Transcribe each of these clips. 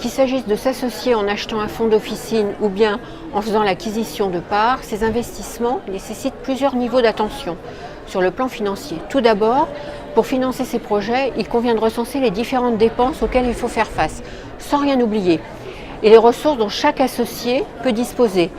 Qu'il s'agisse de s'associer en achetant un fonds d'officine ou bien en faisant l'acquisition de parts, ces investissements nécessitent plusieurs niveaux d'attention sur le plan financier. Tout d'abord, pour financer ces projets, il convient de recenser les différentes dépenses auxquelles il faut faire face, sans rien oublier, et les ressources dont chaque associé peut disposer,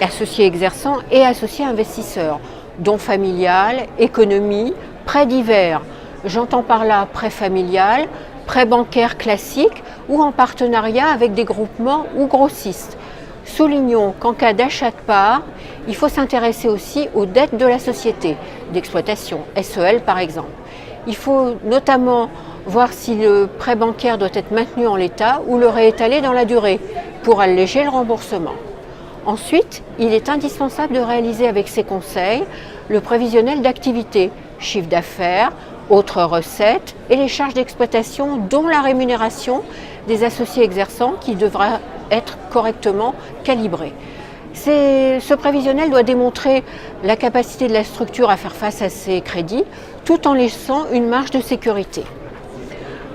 associé exerçant et associé investisseur, dons familial, économie, prêts divers. J'entends par là prêt familial, prêt bancaire classique ou en partenariat avec des groupements ou grossistes. Soulignons qu'en cas d'achat de parts, il faut s'intéresser aussi aux dettes de la société d'exploitation, SEL par exemple. Il faut notamment voir si le prêt bancaire doit être maintenu en l'état ou le réétaler dans la durée pour alléger le remboursement. Ensuite, il est indispensable de réaliser avec ces conseils le prévisionnel d'activité, chiffre d'affaires, autres recettes et les charges d'exploitation dont la rémunération des associés exerçants qui devra être correctement calibrée. Ce prévisionnel doit démontrer la capacité de la structure à faire face à ces crédits tout en laissant une marge de sécurité.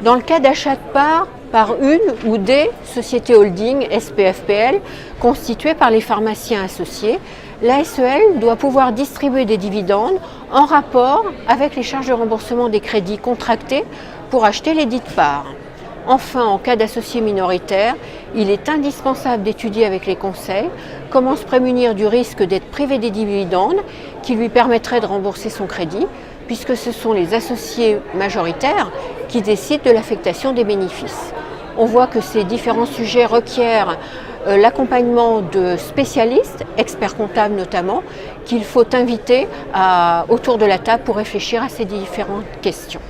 Dans le cas d'achat de parts par une ou des sociétés holding SPFPL constituées par les pharmaciens associés, la SEL doit pouvoir distribuer des dividendes en rapport avec les charges de remboursement des crédits contractés pour acheter les dites parts. Enfin, en cas d'associé minoritaire, il est indispensable d'étudier avec les conseils comment se prémunir du risque d'être privé des dividendes qui lui permettraient de rembourser son crédit, puisque ce sont les associés majoritaires qui décident de l'affectation des bénéfices. On voit que ces différents sujets requièrent l'accompagnement de spécialistes, experts comptables notamment, qu'il faut inviter autour de la table pour réfléchir à ces différentes questions.